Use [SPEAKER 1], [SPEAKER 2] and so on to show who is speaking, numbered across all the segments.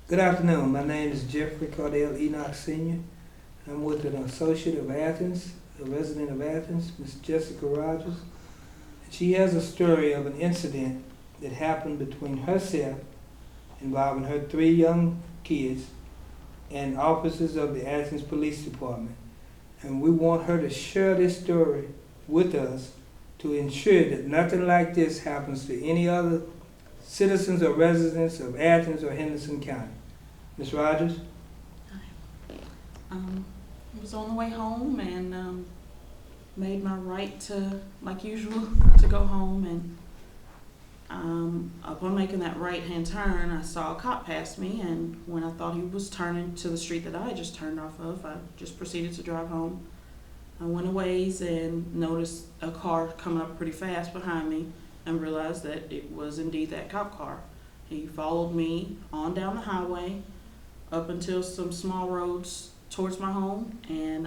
[SPEAKER 1] Good afternoon. My name is Jeffrey Cardell Enoch Sr. I'm with an associate of Athens, a resident of Athens, Miss Jessica Rogers. And she has a story of an incident that happened between herself, involving her 3 young kids, and officers of the Athens Police Department. And we want her to share this story with us to ensure that nothing like this happens to any other citizens or residents of Athens or Henderson County. Ms. Rogers?
[SPEAKER 2] I was on the way home and made my right to, like usual, to go home. And upon making that right-hand turn, I saw a cop pass me. And when I thought he was turning to the street that I just turned off of, I just proceeded to drive home. I went a ways and noticed a car coming up pretty fast behind me and realized that it was indeed that cop car. He followed me on down the highway up until some small roads towards my home, and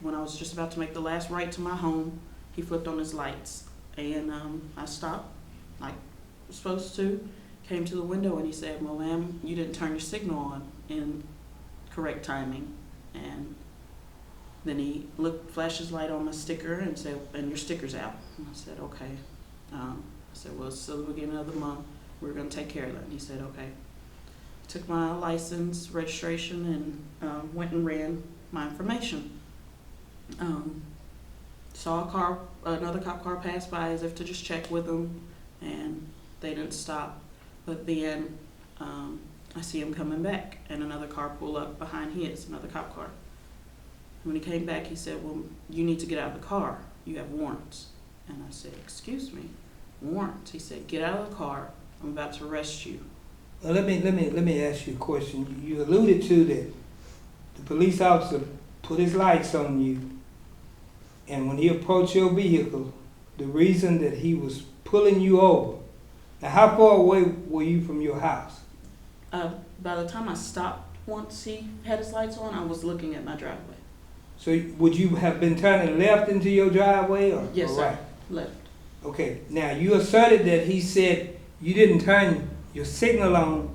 [SPEAKER 2] when I was just about to make the last right to my home, he flipped on his lights, and I stopped like I was supposed to, came to the window, and he said, "Well, ma'am, you didn't turn your signal on in correct timing." And then he flashed his light on my sticker and said, "And your sticker's out." And I said, "Okay." I said, "Well, it's still the beginning of the month. We're going to take care of that." And he said, "Okay." Took my license, registration, and went and ran my information. Saw another cop car pass by as if to just check with them, and they didn't stop. But then I see him coming back, and another car pull up behind his, another cop car. When he came back, he said, "Well, you need to get out of the car. You have warrants." And I said, "Excuse me, warrants?" He said, "Get out of the car. I'm about to arrest you."
[SPEAKER 1] Well, let me ask you a question. You alluded to that the police officer put his lights on you, and when he approached your vehicle, the reason that he was pulling you over. Now, how far away were you from your house?
[SPEAKER 2] By the time I stopped, once he had his lights on, I was looking at my driveway.
[SPEAKER 1] So would you have been turning left into your driveway or,
[SPEAKER 2] Yes,
[SPEAKER 1] or right?
[SPEAKER 2] sir. Left.
[SPEAKER 1] Okay. Now, you asserted that he said you didn't turn your signal on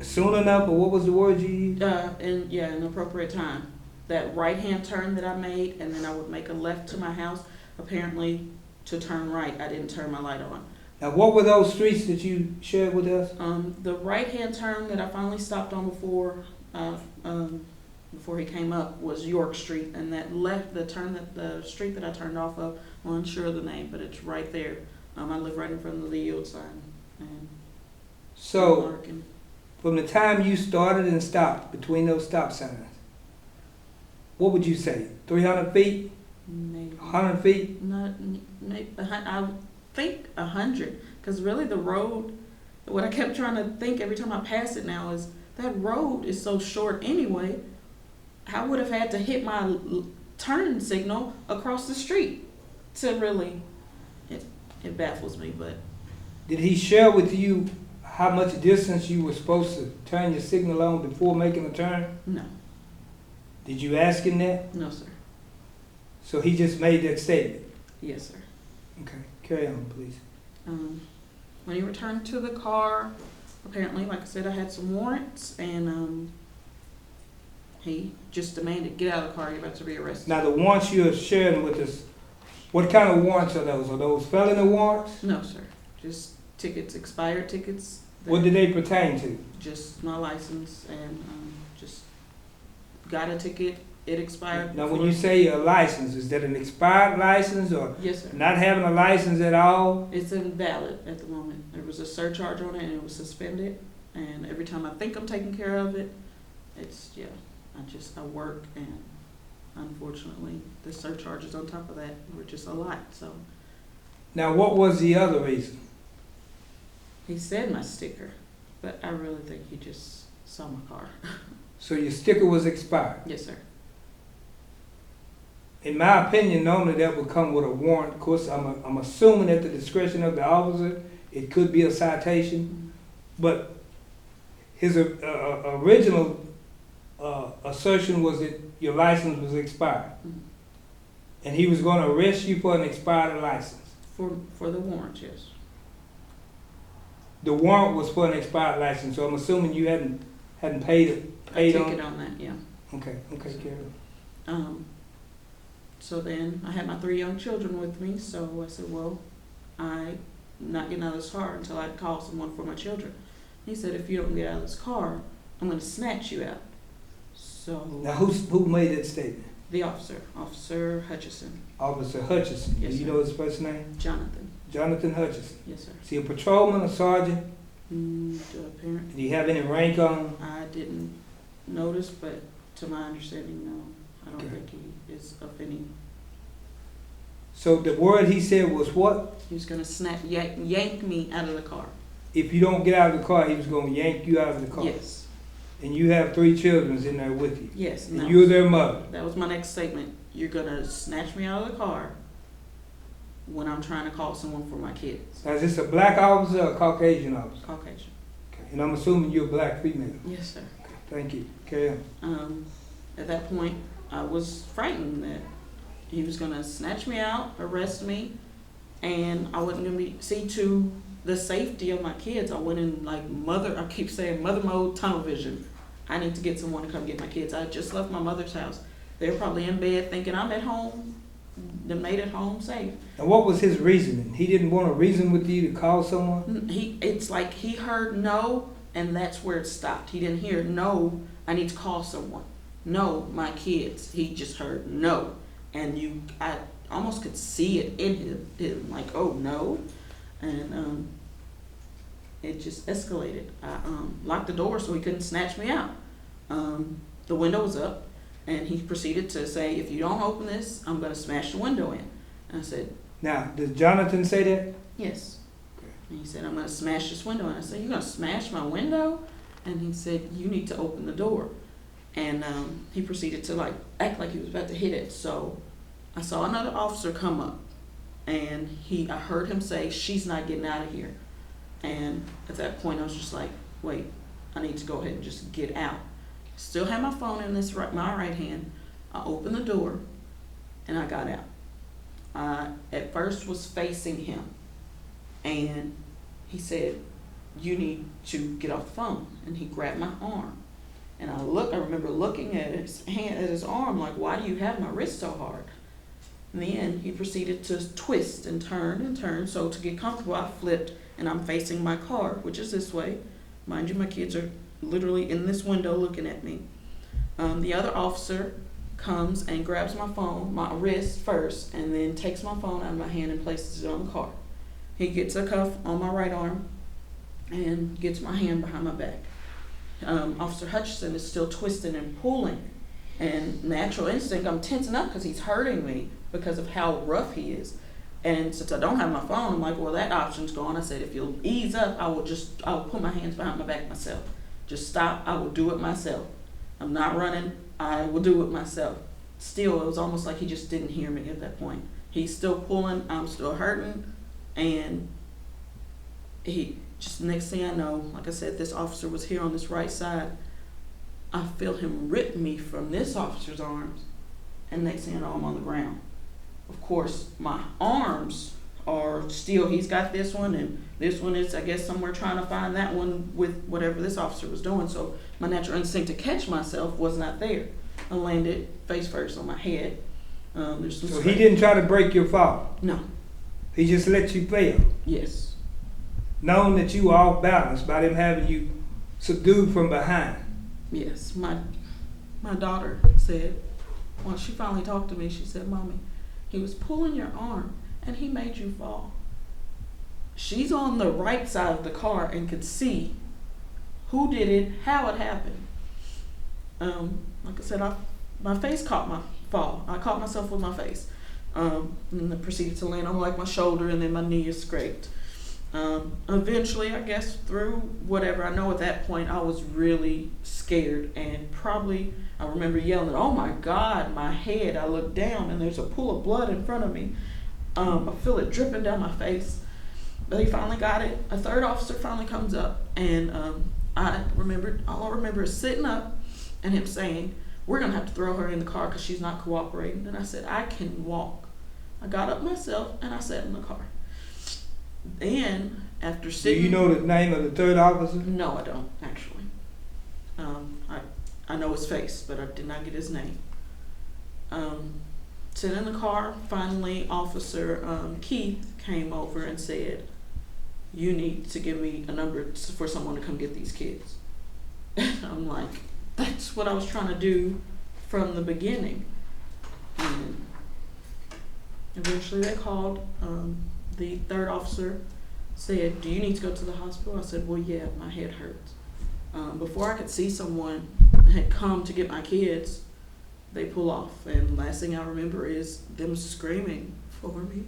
[SPEAKER 1] soon enough, or what was the word you used?
[SPEAKER 2] In appropriate time. That right-hand turn that I made, and then I would make a left to my house. Apparently, to turn right, I didn't turn my light on.
[SPEAKER 1] Now, what were those streets that you shared with us?
[SPEAKER 2] The right-hand turn that I finally stopped on before he came up was York Street, and that left, the street that I turned off of, I'm unsure of the name, but it's right there. I live right in front of the yield sign. And
[SPEAKER 1] So, from the time you started and stopped between those stop signs, what would you say? 300 feet?
[SPEAKER 2] maybe
[SPEAKER 1] 100 feet?
[SPEAKER 2] not maybe I think 100, because really the road. What I kept trying to think every time I pass it now is that road is so short anyway. I would have had to hit my turn signal across the street to really. It baffles me, but
[SPEAKER 1] Did he share with you how much distance you were supposed to turn your signal on before making a turn?
[SPEAKER 2] no,
[SPEAKER 1] Did you ask him that?
[SPEAKER 2] no, sir.
[SPEAKER 1] So he just made that statement?
[SPEAKER 2] Yes, sir.
[SPEAKER 1] Okay, carry on, please.
[SPEAKER 2] When he returned to the car, apparently, like I said, I had some warrants, and he just demanded, "Get out of the car, you're about to be arrested."
[SPEAKER 1] Now, the warrants you're sharing with us, what kind of warrants are those? Are those felony warrants?
[SPEAKER 2] No, sir. Just tickets, expired tickets.
[SPEAKER 1] What do they pertain to?
[SPEAKER 2] Just my license, and just got a ticket. It expired.
[SPEAKER 1] Now, when
[SPEAKER 2] before-
[SPEAKER 1] you say a license, is that an expired license or
[SPEAKER 2] Yes, sir.
[SPEAKER 1] not having a license at all?
[SPEAKER 2] It's invalid at the moment. There was a surcharge on it, and it was suspended. And every time I think I'm taking care of it, I work, and unfortunately, the surcharges on top of that were just a lot. So
[SPEAKER 1] Now, what was the other reason?
[SPEAKER 2] he said my sticker, but I really think he just saw my car.
[SPEAKER 1] So your sticker was expired.
[SPEAKER 2] Yes, sir.
[SPEAKER 1] In my opinion, normally that would come with a warrant. Of course, I'm assuming at the discretion of the officer, it could be a citation. But his original assertion was that your license was expired.
[SPEAKER 2] Mhm.
[SPEAKER 1] And he was going to arrest you for an expired license.
[SPEAKER 2] For the warrant, yes.
[SPEAKER 1] the warrant was for an expired license, so I'm assuming you hadn't paid
[SPEAKER 2] I
[SPEAKER 1] on
[SPEAKER 2] ticket on that, yeah.
[SPEAKER 1] Okay, Karen.
[SPEAKER 2] So then I had my 3 young children with me, so I said, well, I'm not getting out of this car until I call someone for my children. He said, if you don't get out of this car, I'm going to snatch you out. So
[SPEAKER 1] Now, who made that statement?
[SPEAKER 2] the Officer Hutchison.
[SPEAKER 1] Officer Hutchison.
[SPEAKER 2] Yes,
[SPEAKER 1] Do you
[SPEAKER 2] sir.
[SPEAKER 1] know his first name?
[SPEAKER 2] Jonathan.
[SPEAKER 1] Jonathan Hutchison.
[SPEAKER 2] Yes, sir.
[SPEAKER 1] Is he a patrolman or sergeant?
[SPEAKER 2] Do a parent?
[SPEAKER 1] Did he have any rank on him?
[SPEAKER 2] I didn't notice, but to my understanding, no. I don't
[SPEAKER 1] Okay.
[SPEAKER 2] think he is of any.
[SPEAKER 1] So the word he said was what?
[SPEAKER 2] He was going to yank me out of the car.
[SPEAKER 1] If you don't get out of the car, he was going to yank you out of the car.
[SPEAKER 2] Yes.
[SPEAKER 1] And you have 3 children in there with you.
[SPEAKER 2] Yes.
[SPEAKER 1] And you're their mother.
[SPEAKER 2] That was my next statement. You're going to snatch me out of the car when I'm trying to call someone for my kids.
[SPEAKER 1] Now, is this a black officer or a Caucasian officer?
[SPEAKER 2] Caucasian.
[SPEAKER 1] Okay. And I'm assuming you're a black female.
[SPEAKER 2] Yes, sir.
[SPEAKER 1] Okay. Thank you. Carry on.
[SPEAKER 2] At that point, I was frightened that he was going to snatch me out, arrest me, and I wasn't going to see to the safety of my kids. I went in like I keep saying mother mode, tunnel vision. I need to get someone to come get my kids. I just left my mother's house. They were probably in bed thinking I'm at home. They made it home safe.
[SPEAKER 1] And what was his reasoning? He didn't want to reason with you to call someone?
[SPEAKER 2] It's like he heard no, and that's where it stopped. He didn't hear no, I need to call someone. No, my kids. He just heard no. And I almost could see it in him like, oh no. And it just escalated. I locked the door so he couldn't snatch me out. The window was up, and he proceeded to say, if you don't open this, I'm going to smash the window in. And I said,
[SPEAKER 1] Now, did Jonathan say that?
[SPEAKER 2] yes.
[SPEAKER 1] Okay.
[SPEAKER 2] And he said, I'm going to smash this window. And I said, you're going to smash my window? And he said, you need to open the door. And he proceeded to act like he was about to hit it. So I saw another officer come up, and I heard him say, she's not getting out of here. And at that point, I was just like, wait, I need to go ahead and just get out. Still had my phone in my right hand. I opened the door, and I got out. I at first was facing him, and he said, you need to get off the phone. And he grabbed my arm. And I remember looking at his hand, at his arm, like, why do you have my wrist so hard? And then he proceeded to twist and turn and turn. So to get comfortable, I flipped, and I'm facing my car, which is this way. Mind you, my kids are literally in this window looking at me. The other officer comes and grabs my phone, my wrist first, and then takes my phone out of my hand and places it on the car. He gets a cuff on my right arm and gets my hand behind my back. Officer Hutchison is still twisting and pulling, and natural instinct, I'm tensing up because he's hurting me because of how rough he is. And since I don't have my phone, I'm like, well, that option's gone. I said, if you'll ease up, I'll put my hands behind my back myself. Just stop, I will do it myself. I'm not running, I will do it myself. Still, it was almost like he just didn't hear me at that point. He's still pulling, I'm still hurting, and next thing I know, like I said, this officer was here on this right side. I feel him rip me from this officer's arms, and next thing I know, I'm on the ground. Of course, my arms are still, he's got this one, and this one is, I guess, somewhere trying to find that one with whatever this officer was doing. So my natural instinct to catch myself was not there. I landed face first on my head.
[SPEAKER 1] So he didn't try to break your fall?
[SPEAKER 2] No.
[SPEAKER 1] He just let you fail?
[SPEAKER 2] Yes.
[SPEAKER 1] Knowing that you were off balance by them having you subdued from behind?
[SPEAKER 2] Yes. My daughter said, when she finally talked to me, she said, Mommy, he was pulling your arm and he made you fall. She's on the right side of the car and could see who did it, how it happened. Like I said, my face caught my fall. I caught myself with my face. And I proceeded to land on my shoulder, and then my knee is scraped. Eventually, I guess, through whatever, I know at that point I was really scared, and probably I remember yelling, oh my God, my head. I look down and there's a pool of blood in front of me. I feel it dripping down my face. But he finally got it. A third officer finally comes up, and all I remember is sitting up and him saying, we're gonna have to throw her in the car because she's not cooperating. And I said, I can walk. I got up myself and I sat in the car. Then after
[SPEAKER 1] Do
[SPEAKER 2] sitting.
[SPEAKER 1] you know the name of the third officer?
[SPEAKER 2] No, I don't actually. I know his face, but I did not get his name. Sitting in the car, finally, Officer Keith came over and said, "You need to give me a number for someone to come get these kids." I'm like, that's what I was trying to do from the beginning. And eventually they called. The third officer said, "Do you need to go to the hospital?" I said, "Well, yeah, my head hurts." Before I could see someone had come to get my kids, they pull off. And last thing I remember is them screaming for me.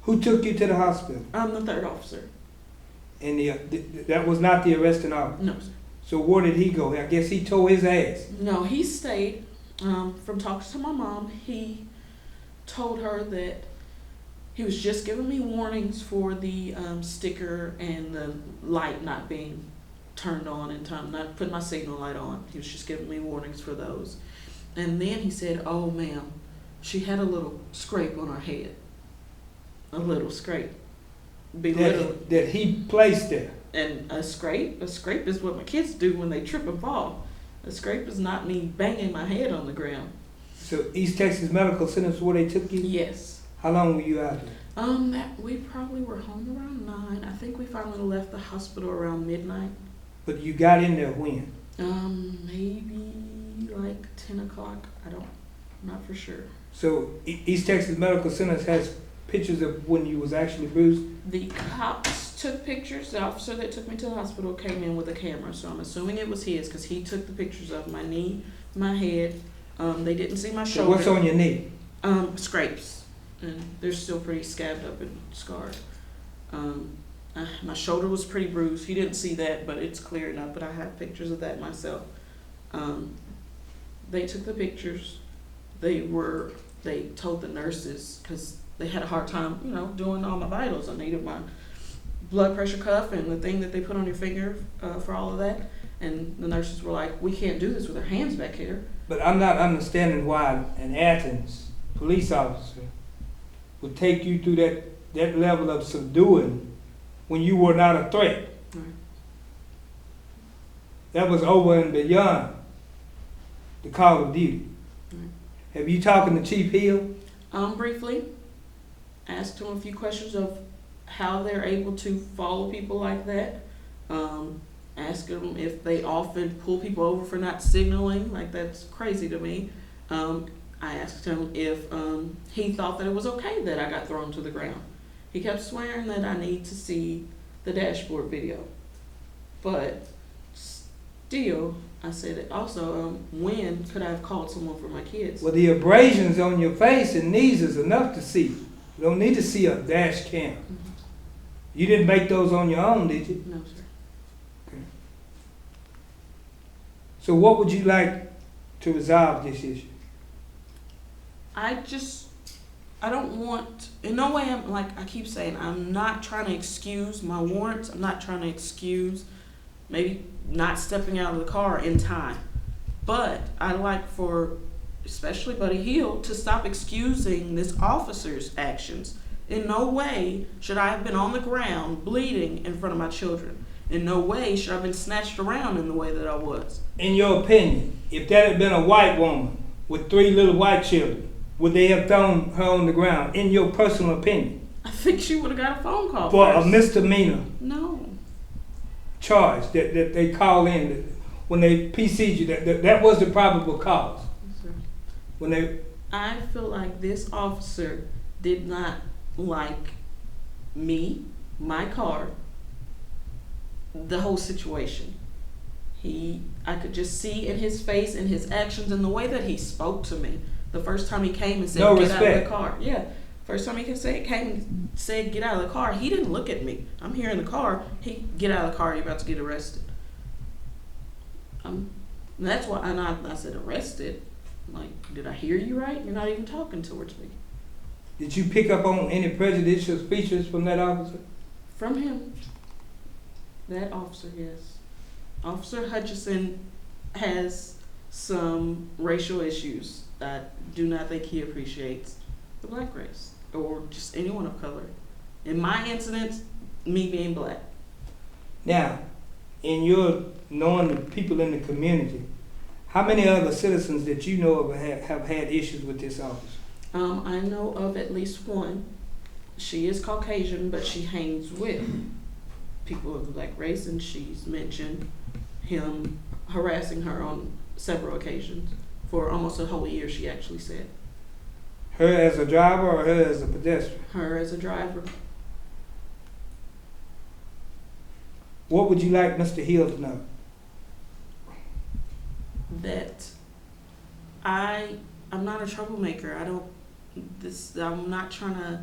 [SPEAKER 1] Who took you to the hospital?
[SPEAKER 2] I'm the third officer.
[SPEAKER 1] And that was not the arresting officer?
[SPEAKER 2] No, sir.
[SPEAKER 1] So where did he go? I guess he tore his ass.
[SPEAKER 2] No, he stayed. From talking to my mom, he told her that he was just giving me warnings for the sticker and the light not being turned on in time, not putting my signal light on. He was just giving me warnings for those. And then he said, "Oh, ma'am, she had a little scrape on her head." A little scrape.
[SPEAKER 1] That he placed there.
[SPEAKER 2] And a scrape is what my kids do when they trip and fall. A scrape is not me banging my head on the ground.
[SPEAKER 1] So East Texas Medical Center is where they took you?
[SPEAKER 2] Yes.
[SPEAKER 1] How long were you out there?
[SPEAKER 2] We probably were home around 9. I think we finally left the hospital around midnight.
[SPEAKER 1] But you got in there when?
[SPEAKER 2] Maybe like 10 o'clock. I'm not for sure.
[SPEAKER 1] So East Texas Medical Center has pictures of when you was actually bruised?
[SPEAKER 2] The cops took pictures. The officer that took me to the hospital came in with a camera, so I'm assuming it was his because he took the pictures of my knee, my head. They didn't see my shoulder.
[SPEAKER 1] So what's on your knee?
[SPEAKER 2] Scrapes, and they're still pretty scabbed up and scarred. My shoulder was pretty bruised. He didn't see that, but it's clearing up. But I have pictures of that myself. They took the pictures. They told the nurses because they had a hard time, doing all my vitals. I needed my blood pressure cuff and the thing that they put on your finger for all of that. And the nurses were like, "We can't do this with our hands back here."
[SPEAKER 1] But I'm not understanding why an Athens police officer would take you through that level of subduing when you were not a threat.
[SPEAKER 2] Right.
[SPEAKER 1] That was over and beyond the call of duty.
[SPEAKER 2] Right.
[SPEAKER 1] Have you talked to Chief Hill?
[SPEAKER 2] Briefly, asked him a few questions of how they're able to follow people like that. Asked him if they often pull people over for not signaling, like that's crazy to me. I asked him if he thought that it was okay that I got thrown to the ground. He kept swearing that I need to see the dashboard video. But still, I said also, when could I have called someone for my kids?
[SPEAKER 1] Well, the abrasions on your face and knees is enough to see. You don't need to see a dash cam.
[SPEAKER 2] Mm-hmm.
[SPEAKER 1] You didn't make those on your own, did you?
[SPEAKER 2] No, sir.
[SPEAKER 1] Okay. So what would you like to resolve this issue?
[SPEAKER 2] I don't want, in no way, I keep saying, I'm not trying to excuse my warrants. I'm not trying to excuse maybe not stepping out of the car in time. But I'd like for, especially Buddy Hill, to stop excusing this officer's actions. In no way should I have been on the ground bleeding in front of my children. In no way should I have been snatched around in the way that I was.
[SPEAKER 1] In your opinion, if that had been a white woman with 3 little white children, would they have thrown her on the ground, in your personal opinion?
[SPEAKER 2] I think she would have got a phone call
[SPEAKER 1] For
[SPEAKER 2] first.
[SPEAKER 1] a misdemeanor
[SPEAKER 2] No.
[SPEAKER 1] charge that they call in when they PC'd you, that was the probable cause.
[SPEAKER 2] Yes, I feel like this officer did not like me, my car, the whole situation. I could just see in his face and his actions and the way that he spoke to me. The first time he came and said,
[SPEAKER 1] No
[SPEAKER 2] "Get
[SPEAKER 1] respect.
[SPEAKER 2] out of the car." Yeah. First time he came and said, "Get out of the car," he didn't look at me. I'm here in the car. Get out of the car. You're about to get arrested. That's why, and I said arrested. Like, did I hear you right? You're not even talking towards me.
[SPEAKER 1] Did you pick up on any prejudicial features from that officer?
[SPEAKER 2] From him. That officer, yes. Officer Hutchison has some racial issues. I do not think he appreciates the black race or just anyone of color. In my incidents, Me being black.
[SPEAKER 1] Now, in your knowing the people in the community, how many other citizens that you know of have had issues with this officer?
[SPEAKER 2] I know of at least one. She is Caucasian, but she hangs with people of the black race, and she's mentioned him harassing her on several occasions for almost a whole year, she actually said.
[SPEAKER 1] Her as a driver or her as a pedestrian?
[SPEAKER 2] Her as a driver.
[SPEAKER 1] What would you like Mr. Hill to know?
[SPEAKER 2] That I'm not a troublemaker. I'm not trying to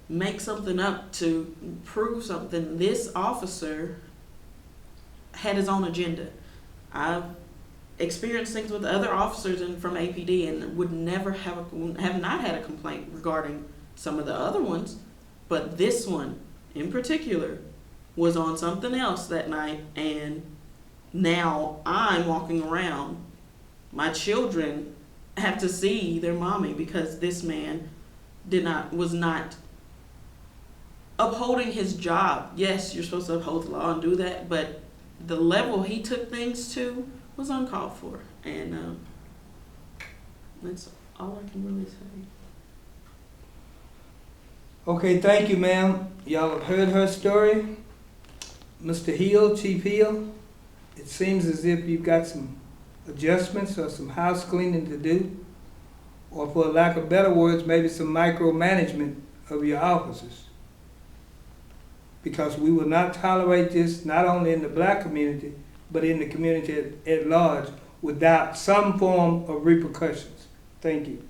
[SPEAKER 2] make something up to prove something. This officer had his own agenda. I've experienced things with other officers from APD and would never have not had a complaint regarding some of the other ones, but this one in particular was on something else that night, and now I'm walking around. My children have to see their mommy because this man was not upholding his job. Yes, you're supposed to uphold the law and do that, but the level he took things to was uncalled for, and that's all I can really say.
[SPEAKER 1] Okay, thank you, ma'am. Y'all have heard her story. Mr. Hill, Chief Hill, it seems as if you've got some adjustments or some house cleaning to do, or for lack of better words, maybe some micromanagement of your officers. Because we will not tolerate this, not only in the black community, but in the community at large, without some form of repercussions. Thank you.